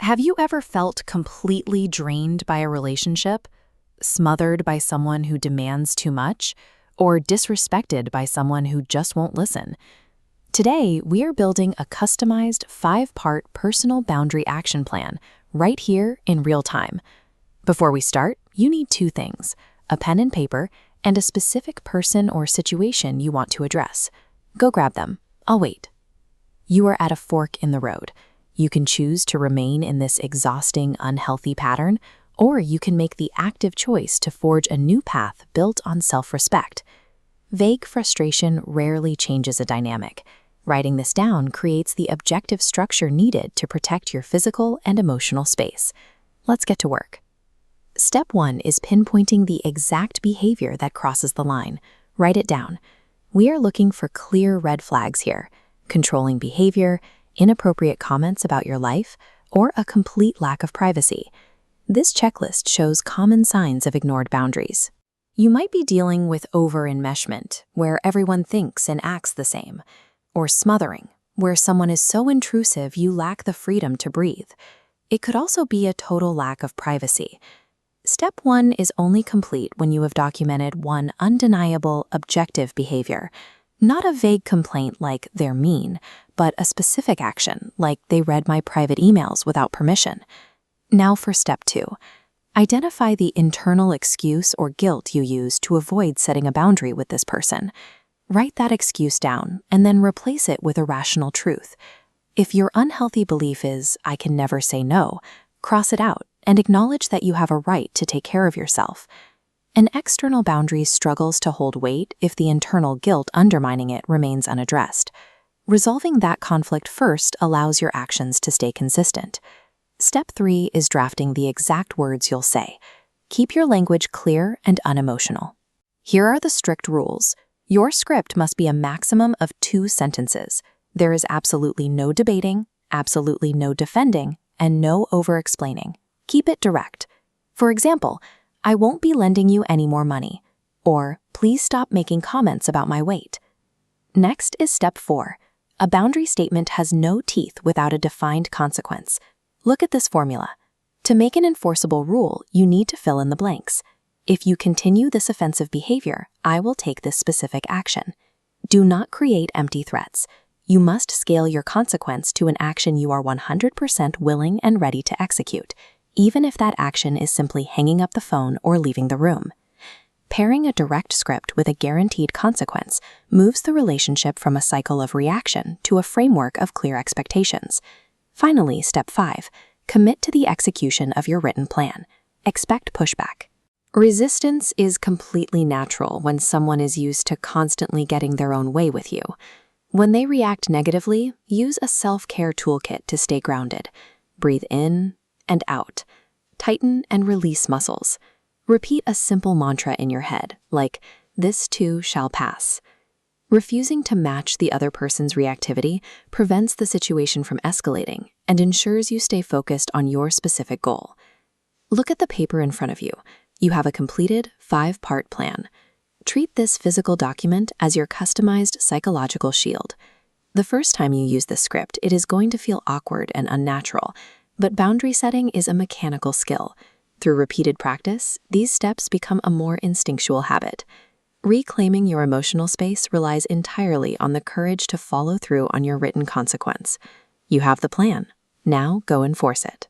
Have you ever felt completely drained by a relationship, smothered by someone who demands too much, or disrespected by someone who just won't listen? Today, we are building a customized 5-part personal boundary action plan right here in real time. Before we start, you need 2 things: a pen and paper and a specific person or situation you want to address. Go grab them. I'll wait. You are at a fork in the road. You can choose to remain in this exhausting, unhealthy pattern, or you can make the active choice to forge a new path built on self-respect. Vague frustration rarely changes a dynamic. Writing this down creates the objective structure needed to protect your physical and emotional space. Let's get to work. Step 1 is pinpointing the exact behavior that crosses the line. Write it down. We are looking for clear red flags here: controlling behavior, inappropriate comments about your life, or a complete lack of privacy. This checklist shows common signs of ignored boundaries. You might be dealing with over-enmeshment, where everyone thinks and acts the same, or smothering, where someone is so intrusive you lack the freedom to breathe. It could also be a total lack of privacy. Step 1 is only complete when you have documented one undeniable, objective behavior. Not a vague complaint like "they're mean," but a specific action like "they read my private emails without permission." Now for step 2. Identify the internal excuse or guilt you use to avoid setting a boundary with this person. Write that excuse down and then replace it with a rational truth. If your unhealthy belief is "I can never say no," cross it out and acknowledge that you have a right to take care of yourself. An external boundary struggles to hold weight if the internal guilt undermining it remains unaddressed. Resolving that conflict first allows your actions to stay consistent. Step 3 is drafting the exact words you'll say. Keep your language clear and unemotional. Here are the strict rules. Your script must be a maximum of 2 sentences. There is absolutely no debating, absolutely no defending, and no over-explaining. Keep it direct. For example, "I won't be lending you any more money," or "Please stop making comments about my weight." Next is step 4. A boundary statement has no teeth without a defined consequence. Look at this formula. To make an enforceable rule, you need to fill in the blanks. If you continue this offensive behavior, I will take this specific action. Do not create empty threats. You must scale your consequence to an action you are 100% willing and ready to execute, even if that action is simply hanging up the phone or leaving the room. Pairing a direct script with a guaranteed consequence moves the relationship from a cycle of reaction to a framework of clear expectations. Finally, step 5, commit to the execution of your written plan. Expect pushback. Resistance is completely natural when someone is used to constantly getting their own way with you. When they react negatively, use a self-care toolkit to stay grounded. Breathe in and out. Tighten and release muscles. Repeat a simple mantra in your head, like "This too shall pass." Refusing to match the other person's reactivity prevents the situation from escalating and ensures you stay focused on your specific goal. Look at the paper in front of you. You have a completed 5-part plan. Treat this physical document as your customized psychological shield. The first time you use this script, it is going to feel awkward and unnatural, but boundary setting is a mechanical skill. Through repeated practice, these steps become a more instinctual habit. Reclaiming your emotional space relies entirely on the courage to follow through on your written consequence. You have the plan. Now go enforce it.